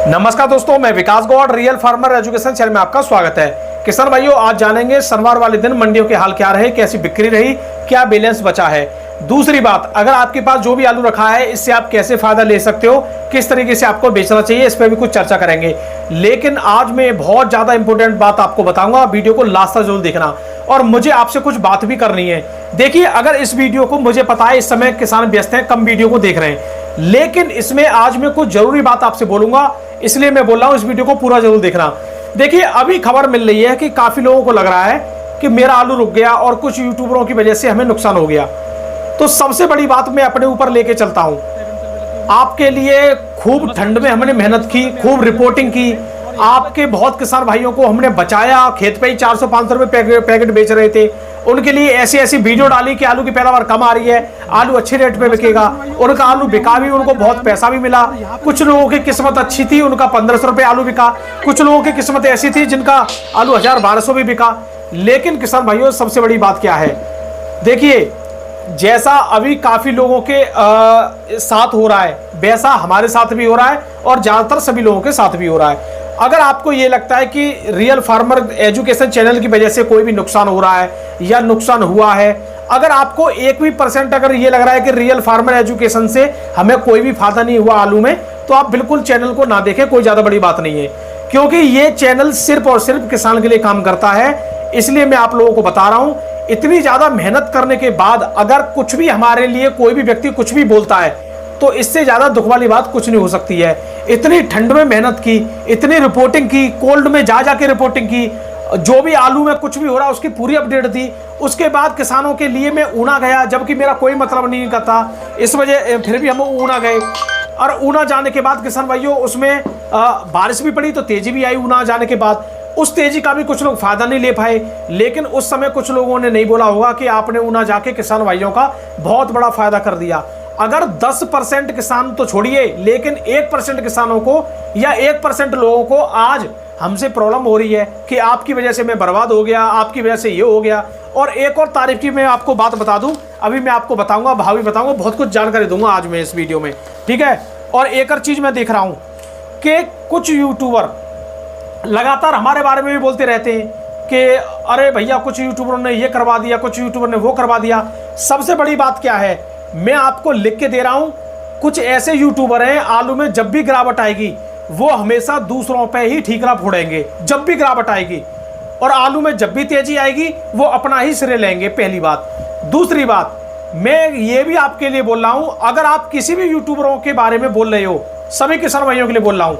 नमस्कार दोस्तों, मैं Vikas Gaur, real farmer education channel में आपका स्वागत है। किसान भाइयों, आज जानेंगे शनिवार वाले दिन मंडियों के हाल क्या रहे, कैसी बिक्री रही, क्या बैलेंस बचा है। दूसरी बात, अगर आपके पास जो भी आलू रखा है इससे आप कैसे फायदा ले सकते हो, किस तरीके से आपको बेचना चाहिए, इस पर भी कुछ चर्चा करेंगे। लेकिन आज मैं बहुत ज्यादा इंपॉर्टेंट बात आपको बताऊंगा, वीडियो को लास्ट तक जरूर देखना। और मुझे आपसे कुछ बात भी करनी है। देखिए, अगर इस वीडियो को, मुझे पता है इस समय किसान व्यस्त हैं, कम वीडियो को देख रहे हैं, लेकिन इसमें आज मैं कुछ जरूरी बात आपसे बोलूंगा, इसलिए मैं बोल रहा हूं इस वीडियो को पूरा जरूर देखना। देखिए, अभी खबर मिल रही है कि काफी लोगों को लग रहा है कि मेरा आलू रुक गया और कुछ यूट्यूबरों की वजह से हमें नुकसान हो गया। तो सबसे बड़ी बात मैं अपने ऊपर लेके चलता हूं। आपके लिए खूब ठंड में हमने मेहनत की, खूब रिपोर्टिंग की, आपके बहुत किसान भाइयों को हमने बचाया। खेत पे ही 400-500 रुपए पैकेट बेच रहे थे, उनके लिए ऐसी ऐसी वीडियो डाली कि आलू की पैदावार कम आ रही है, आलू अच्छे रेट पे बिकेगा। उनका आलू बिका भी, उनको बहुत पैसा भी मिला। कुछ लोगों की किस्मत अच्छी थी, उनका 1500 रुपए आलू बिका। कुछ लोगों की किस्मत ऐसी थी जिनका आलू 1000-1200 भी बिका। लेकिन किसान भाइयों, सबसे बड़ी बात क्या है, देखिए, जैसा अभी काफी लोगों के साथ हो रहा है, वैसा हमारे साथ भी हो रहा है और ज्यादातर सभी लोगों के साथ भी हो रहा है। अगर आपको ये लगता है कि रियल फार्मर एजुकेशन चैनल की वजह से कोई भी नुकसान हो रहा है या नुकसान हुआ है, अगर आपको 1% अगर ये लग रहा है कि रियल फार्मर एजुकेशन से हमें कोई भी फायदा नहीं हुआ आलू में, तो आप बिल्कुल चैनल को ना देखें, कोई ज्यादा बड़ी बात नहीं है। क्योंकि ये चैनल सिर्फ और सिर्फ किसान के लिए काम करता है। इसलिए मैं आप लोगों को बता रहा हूं, इतनी ज्यादा मेहनत करने के बाद अगर कुछ भी हमारे लिए कोई भी व्यक्ति कुछ भी बोलता है, तो इससे ज्यादा दुख वाली बात कुछ नहीं हो सकती है। इतनी ठंड में मेहनत की, इतनी रिपोर्टिंग की, कोल्ड में जा जाके रिपोर्टिंग की, जो भी आलू में कुछ भी हो रहा उसकी पूरी अपडेट दी। उसके बाद किसानों के लिए मैं ऊना गया, जबकि मेरा कोई मतलब नहीं था, इस वजह फिर भी हम ऊना गए। और ऊना जाने के बाद किसान भाइयों, उसमें बारिश भी पड़ी तो तेजी भी आई। ऊना जाने के बाद उस तेजी का भी कुछ लोग फायदा नहीं ले पाए। लेकिन उस समय कुछ लोगों ने नहीं बोला होगा कि आपने ऊना जाके किसान भाइयों का बहुत बड़ा फायदा कर दिया। अगर 10% किसान तो छोड़िए, लेकिन 1% किसानों को या 1% लोगों को आज हमसे प्रॉब्लम हो रही है कि आपकी वजह से मैं बर्बाद हो गया, आपकी वजह से ये हो गया। और एक और तारीफ की मैं आपको बात बता दूं, अभी मैं आपको बताऊंगा, भावी बताऊंगा, बहुत कुछ जानकारी दूंगा आज मैं इस वीडियो में, ठीक है। और एक और चीज मैं देख रहा हूं कि कुछ यूट्यूबर लगातार हमारे बारे में भी बोलते रहते हैं कि अरे भैया, कुछ यूट्यूबरों ने ये करवा दिया, कुछ यूट्यूबर ने वो करवा दिया। सबसे बड़ी बात क्या है, मैं आपको लिख के दे रहा हूं, कुछ ऐसे यूट्यूबर हैं, आलू में जब भी गिरावट आएगी वो हमेशा दूसरों पे ही ठीकरा फोड़ेंगे। जब भी गिरावट आएगी और आलू में जब भी तेजी आएगी वो अपना ही श्रेय लेंगे, पहली बात। दूसरी बात, मैं ये भी आपके लिए बोल रहा हूं, अगर आप किसी भी यूट्यूबरों के बारे में बोल रहे हो, सभी किसान भाइयों के लिए बोल रहा हूं,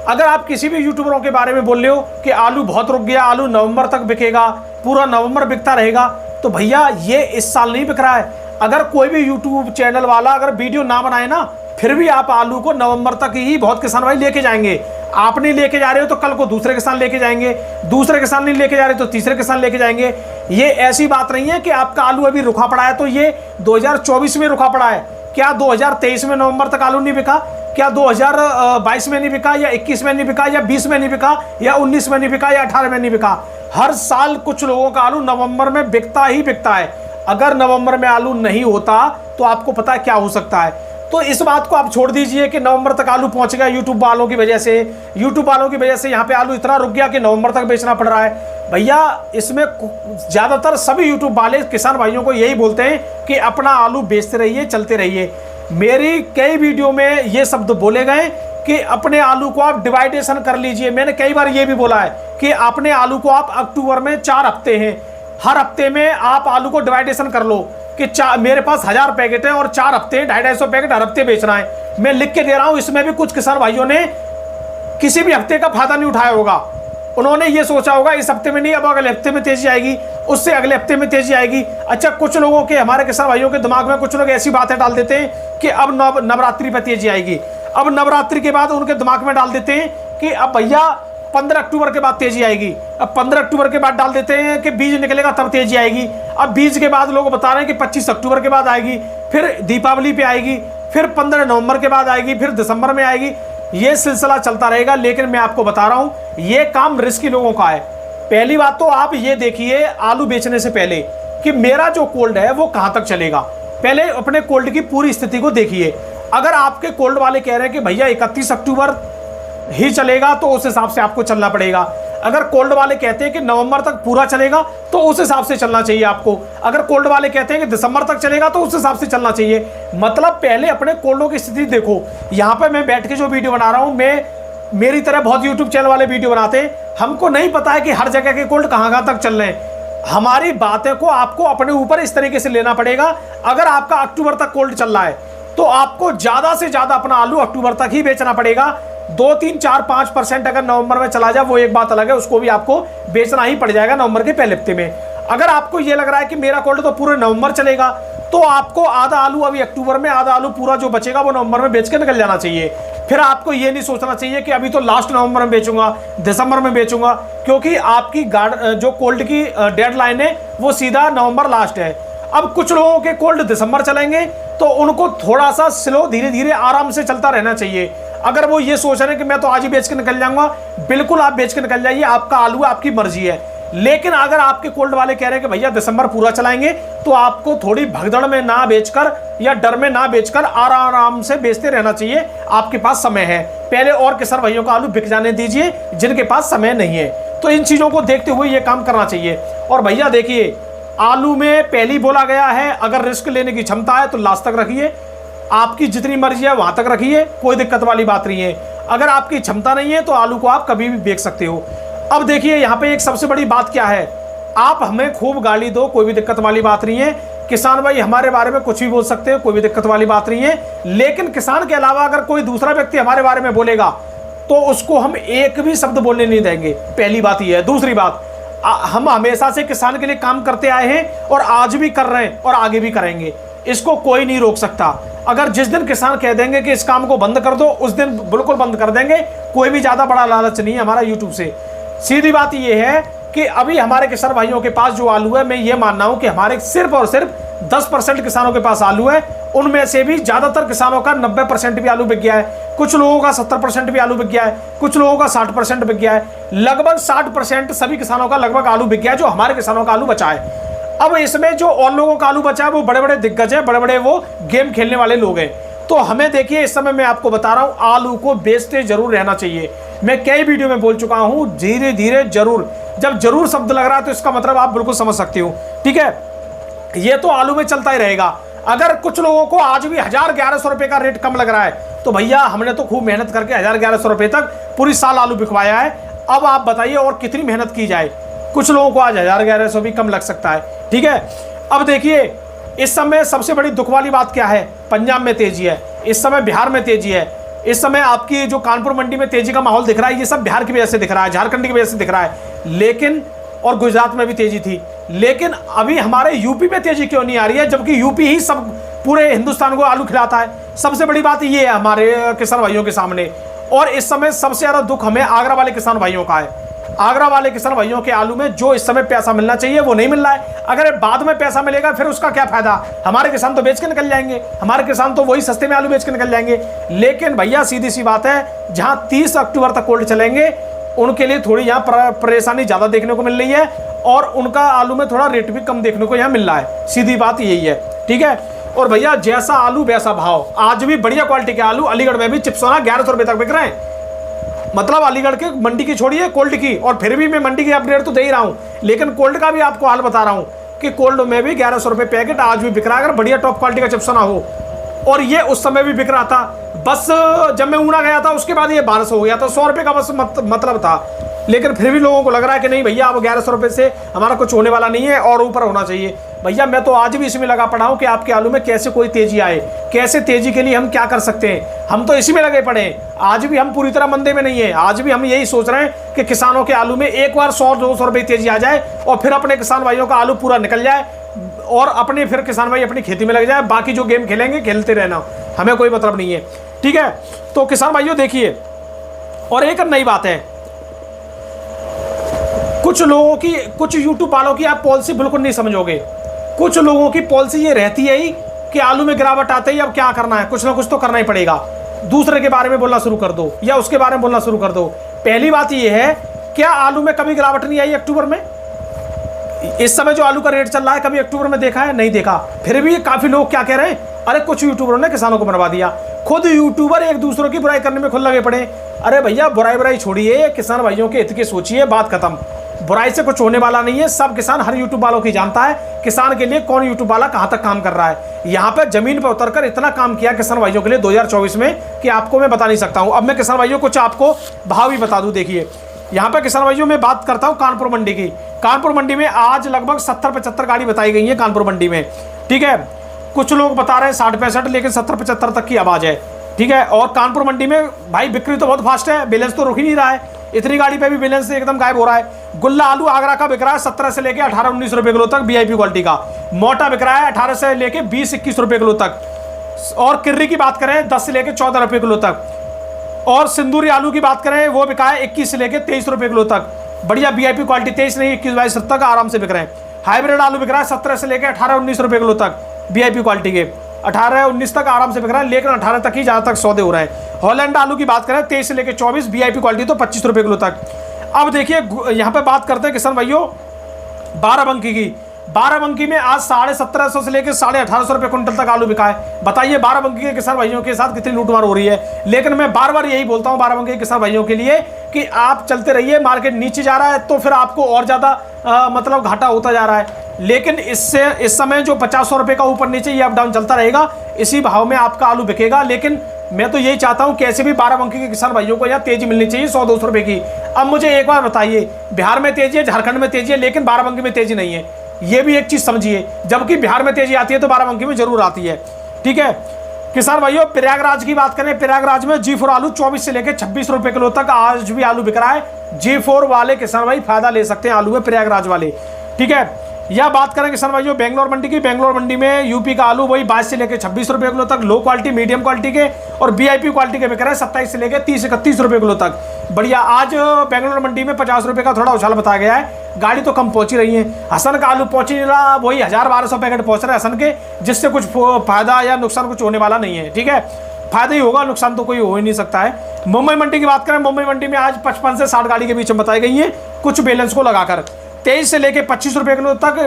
अगर आप किसी भी यूट्यूबरों के बारे में बोल रहे हो कि आलू बहुत रुक गया, आलू नवंबर तक बिकेगा, पूरा नवंबर बिकता रहेगा, तो भैया ये इस साल नहीं बिक रहा है। अगर कोई भी यूट्यूब चैनल वाला अगर वीडियो ना बनाए ना, फिर भी आप आलू को नवंबर तक ही बहुत किसान भाई लेके जाएंगे। आप नहीं लेके जा रहे हो तो कल को दूसरे किसान लेके जाएंगे, दूसरे किसान नहीं लेके जा रहे तो तीसरे किसान लेके जाएंगे। ये ऐसी बात नहीं है कि आपका आलू अभी रुका पड़ा है तो ये 2024 में रुका पड़ा है। क्या 2023 में नवंबर तक आलू नहीं बिका? क्या 2022 में नहीं बिका, या 21 में नहीं बिका, या 20 में नहीं बिका, या 19 में नहीं बिका, या 18 में नहीं बिका? हर साल कुछ लोगों का आलू नवंबर में बिकता ही बिकता है। अगर नवंबर में आलू नहीं होता तो आपको पता है क्या हो सकता है। तो इस बात को आप छोड़ दीजिए कि नवंबर तक आलू पहुंच गया यूट्यूब वालों की वजह से, यूट्यूब वालों की वजह से यहाँ पे आलू इतना रुक गया कि नवंबर तक बेचना पड़ रहा है। भैया, इसमें ज्यादातर सभी यूट्यूब वाले किसान भाइयों को यही बोलते हैं कि अपना आलू बेचते रहिए, चलते रहिए। मेरी कई वीडियो में ये शब्द बोले गए कि अपने आलू को आप डिवाइडेशन कर लीजिए। मैंने कई बार ये भी बोला है कि अपने आलू को आप अक्टूबर में 4 हफ्ते हैं, हर हफ्ते में आप आलू को डिवाइडेशन कर लो कि मेरे पास 1000 पैकेट है और 4 हफ्ते 250 पैकेट हर हफ्ते बेचना है। मैं लिख के दे रहा हूं, इसमें भी कुछ किसान भाइयों ने किसी भी हफ्ते का फायदा नहीं उठाया होगा। उन्होंने ये सोचा होगा इस हफ्ते में नहीं, अब अगले हफ्ते में तेजी आएगी, उससे अगले हफ्ते में तेजी आएगी। अच्छा, कुछ लोगों के, हमारे किसान भाइयों के दिमाग में कुछ लोग ऐसी बातें डाल देते हैं कि अब नवरात्रि पर तेजी आएगी। अब नवरात्रि के बाद उनके दिमाग में डाल देते हैं कि अब भैया 15 अक्टूबर के बाद तेजी आएगी। अब 15 अक्टूबर के बाद डाल देते हैं कि बीज निकलेगा तब तेजी आएगी। अब बीज के बाद लोग बता रहे हैं कि 25 अक्टूबर के बाद आएगी, फिर दीपावली पे आएगी, फिर 15 नवंबर के बाद आएगी, फिर दिसंबर में आएगी। ये सिलसिला चलता रहेगा। लेकिन मैं आपको बता रहा हूं, ये काम रिस्की लोगों का है। पहली बात तो आप ये देखिए आलू बेचने से पहले कि मेरा जो कोल्ड है वो कहां तक चलेगा। पहले अपने कोल्ड की पूरी स्थिति को देखिए। अगर आपके कोल्ड वाले कह रहे हैं कि भैया 31 अक्टूबर ही चलेगा तो उस हिसाब से आपको चलना पड़ेगा। अगर कोल्ड वाले कहते हैं कि नवंबर तक पूरा चलेगा तो उस हिसाब से चलना चाहिए आपको। अगर कोल्ड वाले कहते हैं कि दिसंबर तक चलेगा तो उस हिसाब से चलना चाहिए। मतलब पहले अपने कोल्डों की स्थिति देखो। यहाँ पे मैं बैठ के जो वीडियो बना रहा हूँ, मैं मेरी तरह बहुत यूट्यूब चैनल वाले वीडियो बनाते हैं, हमको नहीं पता है कि हर जगह के कोल्ड कहाँ तक चल रहे हैं। हमारी बातें को आपको अपने ऊपर इस तरीके से लेना पड़ेगा। अगर आपका अक्टूबर तक कोल्ड चल रहा है तो आपको ज्यादा से ज्यादा अपना आलू अक्टूबर तक ही बेचना पड़ेगा। 2, 3, 4, 5% अगर नवंबर में चला जाए वो एक बात अलग है, उसको भी आपको बेचना ही पड़ जाएगा नवंबर के पहले हफ्ते में। अगर आपको ये लग रहा है कि मेरा कोल्ड तो पूरे नवंबर चलेगा तो आपको आधा आलू अभी अक्टूबर में, आधा आलू पूरा जो बचेगा वो नवंबर में बेच के निकल जाना चाहिए। फिर आपको ये नहीं सोचना चाहिए कि अभी तो लास्ट नवंबर में बेचूंगा, दिसंबर में बेचूंगा, क्योंकि आपकी जो कोल्ड की डेडलाइन है वो सीधा नवंबर लास्ट है। अब कुछ लोगों के कोल्ड दिसंबर चलेंगे तो उनको थोड़ा सा स्लो, धीरे धीरे आराम से चलता रहना चाहिए। अगर वो ये सोच रहे हैं कि मैं तो आज ही बेच के निकल जाऊंगा, बिल्कुल आप बेच के निकल जाइए, आपका आलू आपकी मर्जी है। लेकिन अगर आपके कोल्ड वाले कह रहे हैं कि भैया दिसंबर पूरा चलाएंगे, तो आपको थोड़ी भगदड़ में ना बेचकर या डर में ना बेचकर आराम से बेचते रहना चाहिए। आपके पास समय है, पहले और किसान भाइयों का आलू बिक जाने दीजिए जिनके पास समय नहीं है। तो इन चीजों को देखते हुए ये काम करना चाहिए। और भैया देखिए, आलू में पहले ही बोला गया है, अगर रिस्क लेने की क्षमता है तो लास्ट तक रखिए, आपकी जितनी मर्जी है वहां तक रखिए, कोई दिक्कत वाली बात नहीं है। अगर आपकी क्षमता नहीं है तो आलू को आप कभी भी बेच सकते हो। अब देखिए यहाँ पे एक सबसे बड़ी बात क्या है, आप हमें खूब गाली दो, कोई भी दिक्कत वाली बात नहीं है। किसान भाई हमारे बारे में कुछ भी बोल सकते हो, कोई भी दिक्कत वाली बात नहीं है। लेकिन किसान के अलावा अगर कोई दूसरा व्यक्ति हमारे बारे में बोलेगा तो उसको हम एक भी शब्द बोलने नहीं देंगे। पहली बात यह है। दूसरी बात, हम हमेशा से किसान के लिए काम करते आए हैं और आज भी कर रहे हैं और आगे भी करेंगे, इसको कोई नहीं रोक सकता। अगर जिस दिन किसान कह देंगे कि इस काम को बंद कर दो, उस दिन बिल्कुल बंद कर देंगे। कोई भी ज्यादा बड़ा लालच नहीं है हमारा यूट्यूब से। सीधी बात यह है कि अभी हमारे किसान भाइयों के पास जो आलू है, मैं ये मानना हूं कि हमारे सिर्फ और सिर्फ 10% किसानों के पास आलू है। उनमें से भी ज्यादातर किसानों का 90% भी आलू बिक गया है, कुछ लोगों का 70% भी आलू बिक गया है, कुछ लोगों का 60% बिक गया है। लगभग 60% सभी किसानों का लगभग आलू बिक गया है, जो हमारे किसानों का आलू बचा है। अब इसमें जो और लोगों का आलू बचा है वो बड़े बड़े दिग्गज है, बड़े बड़े वो गेम खेलने वाले लोग हैं। तो हमें देखिए, इस समय मैं आपको बता रहा हूं, आलू को बेचते जरूर रहना चाहिए। मैं कई वीडियो में बोल चुका हूं, धीरे धीरे जरूर। जब जरूर शब्द लग रहा है तो इसका मतलब आप बिल्कुल समझ सकते हो। ठीक है, ये तो आलू में चलता ही रहेगा। अगर कुछ लोगों को आज भी 1000-1100 रुपए का रेट कम लग रहा है तो भैया हमने तो खूब मेहनत करके 1000-1100 रुपए तक पूरी साल आलू बिकवाया है। अब आप बताइए और कितनी मेहनत की जाए। कुछ लोगों को आज 1000-1100 भी कम लग सकता है। ठीक है, अब देखिए, इस समय सबसे बड़ी दुख वाली बात क्या है, पंजाब में तेजी है, इस समय बिहार में तेजी है, इस समय आपकी जो कानपुर मंडी में तेजी का माहौल दिख रहा है, ये सब बिहार की वजह से दिख रहा है, झारखंड की वजह से दिख रहा है। लेकिन और गुजरात में भी तेजी थी, लेकिन अभी हमारे यूपी में तेजी क्यों नहीं आ रही है, जबकि यूपी ही सब पूरे हिंदुस्तान को आलू खिलाता है। सबसे बड़ी बात ये है हमारे किसान भाइयों के सामने। और इस समय सबसे ज्यादा दुख हमें आगरा वाले किसान भाइयों का है। आगरा वाले किसान भाइयों के आलू में जो इस समय पैसा मिलना चाहिए वो नहीं मिल रहा है। अगर बाद में पैसा मिलेगा फिर उसका क्या फायदा, हमारे किसान तो बेच के निकल जाएंगे, हमारे किसान तो वही सस्ते में आलू बेच के निकल जाएंगे। लेकिन भैया सीधी सी बात है, जहां 30 अक्टूबर तक कोल्ड चलेंगे उनके लिए थोड़ी यहाँ परेशानी ज्यादा देखने को मिल रही है और उनका आलू में थोड़ा रेट भी कम देखने को यहाँ मिल रहा है। सीधी बात यही है। ठीक है, और भैया जैसा आलू वैसा भाव। आज भी बढ़िया क्वालिटी के आलू अलीगढ़ में भी चिप्सोना 1100 रुपए तक बिक रहे हैं। मतलब अलीगढ़ के मंडी की छोड़िए, कोल्ड की, और फिर भी मैं मंडी की अपडेट तो दे ही रहा हूँ, लेकिन कोल्ड का भी आपको हाल बता रहा हूँ कि कोल्ड में भी 1100 रुपए पैकेट आज भी बिक रहा है, अगर बढ़िया टॉप क्वालिटी का चिप्सोना हो। और ये उस समय भी बिक रहा था। बस जब मैं ऊना गया था उसके बाद ये 1200 हो गया था, 100 रुपए का बस मतलब था। लेकिन फिर भी लोगों को लग रहा है कि नहीं भैया अब 1100 रुपए से हमारा कुछ होने वाला नहीं है और ऊपर होना चाहिए। भैया मैं तो आज भी इसमें लगा पड़ा हूं कि आपके आलू में कैसे कोई तेजी आए, कैसे तेजी के लिए हम क्या कर सकते हैं। हम तो इसी में लगे पड़े हैं। आज भी हम पूरी तरह मंदे में नहीं है। आज भी हम यही सोच रहे हैं कि किसानों के आलू में एक बार 100-200 रुपए तेजी आ जाए और फिर अपने किसान भाइयों का आलू पूरा निकल जाए और अपने फिर किसान भाई अपनी खेती में लग जाए। बाकी जो गेम खेलेंगे खेलते रहना, हमें कोई मतलब नहीं है। ठीक है, तो किसान भाइयों देखिए, और एक नई बात है, कुछ लोगों की, कुछ यूट्यूब वालों की आप पॉलिसी बिल्कुल नहीं समझोगे। कुछ लोगों की पॉलिसी ये रहती है ही कि आलू में गिरावट आते ही अब क्या करना है, कुछ ना कुछ तो करना ही पड़ेगा। दूसरे के बारे में बोलना शुरू कर दो या उसके बारे में बोलना शुरू कर दो। पहली बात ये है, क्या आलू में कभी गिरावट नहीं आई अक्टूबर में? इस समय जो आलू का रेट चल रहा है कभी अक्टूबर में देखा है? नहीं देखा। फिर भी काफी लोग क्या कह रहे हैं, अरे कुछ यूट्यूबरों ने किसानों को मरवा दिया। खुद यूट्यूबर एक दूसरों की बुराई करने में खुद लगे पड़े। अरे भैया बुराई बुराई छोड़िए, किसान भाइयों के हित की सोचिए, बात खत्म। बुराई से कुछ होने वाला नहीं है। सब किसान हर यूट्यूब वालों की जानता है किसान के लिए कौन यूट्यूब वाला कहां तक काम कर रहा है। यहाँ पे जमीन पर उतरकर इतना काम किया किसान भाइयों के लिए 2024 में कि आपको मैं बता नहीं सकता हूं। अब मैं किसान भाइयों कुछ आपको भाव भी बता दूं। देखिए यहाँ पे किसान भाइयों में बात करता हूँ कानपुर मंडी की। कानपुर मंडी में आज लगभग 70-75 गाड़ी बताई गई है कानपुर मंडी में, ठीक है। कुछ लोग बता रहे हैं 60-65, लेकिन 70-75 तक की आवाज है, ठीक है। और कानपुर मंडी में भाई बिक्री तो बहुत फास्ट है, बैलेंस तो रुक ही नहीं रहा है। इतनी गाड़ी पे भी बैलेंस एकदम गायब हो रहा है। गुल्ला आलू आगरा का बिक रहा है 17 से लेके 18-19 रुपए किलो तक वीआईपी क्वालिटी का। मोटा बिक रहा है 18 से लेके 20-21 रुपए किलो तक। और किर्री की बात करें 10 से लेके 14 रुपए किलो तक। और सिंदूरी आलू की बात करें वो बिका है 21 से लेके 23 रुपए किलो तक। बढ़िया वीआईपी क्वालिटी 23 नहीं 21-22 तक आराम से बिक रहे हैं। हाइब्रिड आलू बिक रहा है 17 से लेके 18-19 रुपए किलो तक वीआईपी क्वालिटी के। 18-19 तक आराम से बिक रहा है, लेकिन 18 तक ही जहां तक सौदे हो रहे हैं। हॉलैंड आलू की बात करें 23 से लेके 24 वीआईपी क्वालिटी तो 25 रुपए किलो तक। अब देखिए यहाँ पे बात करते हैं किसान भाइयों बाराबंकी की। बाराबंकी में आज 1750 से लेकर 1850 रुपए क्विंटल तक आलू बिका है। बताइए बाराबंकी के किसान भाइयों के साथ कितनी लूटमार हो रही है। लेकिन मैं बार बार यही बोलता हूं बाराबंकी के किसान भाइयों के लिए कि आप चलते रहिए। मार्केट नीचे जा रहा है तो फिर आपको और ज्यादा मतलब घाटा होता जा रहा है। लेकिन इससे इस समय जो 50-100 रुपए का ऊपर नीचे ये अप डाउन चलता रहेगा, इसी भाव में आपका आलू बिकेगा। लेकिन मैं तो यही चाहता हूं कैसे भी बाराबंकी के किसान भाइयों को यहाँ तेजी मिलनी चाहिए 100-200 रुपए की। अब मुझे एक बार बताइए, बिहार में तेजी है, झारखंड में तेजी है, लेकिन बाराबंकी में तेजी नहीं है। ये भी एक चीज समझिए, जबकि बिहार में तेजी आती है तो बाराबंकी में जरूर आती है, ठीक है। किसान भाइयों प्रयागराज की बात करें, प्रयागराज में G4 आलू 24 से लेकर 26 रुपए किलो तक आज भी आलू बिक रहा है। G4 वाले किसान भाई फायदा ले सकते हैं आलू में, प्रयागराज वाले, ठीक है। या बात करें किसान भाइयों बेंगलोर मंडी की। बेंगलोर मंडी में यूपी का आलू वही 22 से लेकर 26 रुपए किलो तक लो क्वालिटी मीडियम क्वालिटी के, और वीआईपी क्वालिटी के बिक रहे हैं 27 से लेकर 30-31 रुपए किलो तक। बढ़िया। आज बेंगलोर मंडी में 50 रुपए का थोड़ा उछाल बताया गया है। गाड़ी तो कम पहुंची रही है। हसन का आलू पहुंच नहीं रहा, वही 1000-1200 पैकेट पहुंच रहे हैं हसन के, जिससे कुछ फायदा या नुकसान कुछ होने वाला नहीं है, ठीक है। फायदा ही होगा, नुकसान तो कोई हो ही नहीं सकता है। मुंबई मंडी की बात करें, मुंबई मंडी में आज 55 से 60 गाड़ी के बीच में बताई गई है, कुछ बैलेंस को लगाकर। 23 से लेके 25 रुपए किलो तक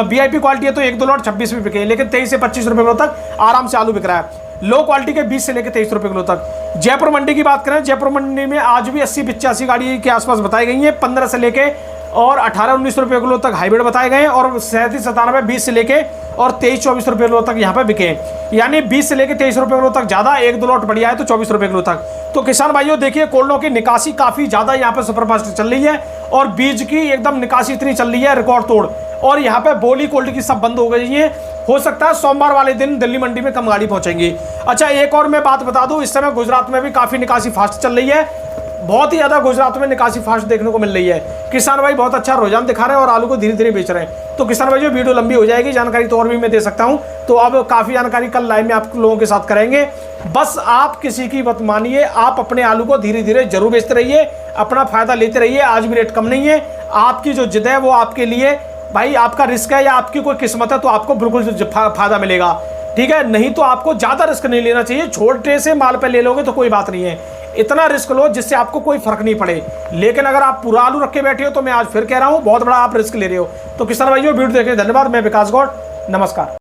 वीआईपी क्वालिटी है तो 1-2 लॉट 26 में बिके, लेकिन 23 से 25 रुपए किलो तक आराम से आलू बिक रहा है। लो क्वालिटी के 20 से लेकर 23 रुपए किलो तक। जयपुर मंडी की बात करें, जयपुर मंडी में आज भी 80-85 गाड़ी के आसपास बताई गई है। 15 से लेके और 18-19 रुपए किलो तक हाइब्रिड बताए गए हैं, और 37-97 20 से लेके और 23-24 रुपए किलो तक यहाँ पे बिके हैं। यानी 20 से लेके 23 रुपए किलो तक ज्यादा, 1-2 लॉट बढ़िया है तो 24 रुपए किलो तक। तो किसान भाइयों देखिए कोल्डों की निकासी काफी ज्यादा यहाँ पे सुपरफास्ट चल रही है, और बीज की एकदम निकासी इतनी चल रही है रिकॉर्ड तोड़। और यहाँ पे बोली कोल्ड की सब बंद हो गई है। हो सकता है सोमवार वाले दिन दिल्ली मंडी में कम गाड़ी पहुंचेंगी। अच्छा एक और मैं बात बता दूं, इस समय गुजरात में भी काफी निकासी फास्ट चल रही है, बहुत ही ज्यादा गुजरात में निकासी फास्ट देखने को मिल रही है। किसान भाई बहुत अच्छा रुझान दिखा रहे हैं और आलू को धीरे धीरे बेच रहे हैं। तो किसान भाई जो वीडियो लंबी हो जाएगी, जानकारी तो और भी मैं दे सकता हूं, तो अब काफी जानकारी कल लाइव में आप लोगों के साथ करेंगे। बस आप किसी की मत मानिए, आप अपने आलू को धीरे धीरे जरूर बेचते रहिए, अपना फायदा लेते रहिए। आज भी रेट कम नहीं है, आपकी जो जिद है वो आपके लिए भाई आपका रिस्क है या आपकी कोई किस्मत है तो आपको बिल्कुल फायदा मिलेगा, ठीक है। नहीं तो आपको ज्यादा रिस्क नहीं लेना चाहिए। छोटे से माल पे ले लोगे तो कोई बात नहीं है, इतना रिस्क लो जिससे आपको कोई फर्क नहीं पड़े। लेकिन अगर आप पूरा आलू रख के बैठे हो तो मैं आज फिर कह रहा हूं बहुत बड़ा आप रिस्क ले रहे हो। तो किसान भाइयों वीडियो देखने धन्यवाद। मैं विकास गौड़, नमस्कार।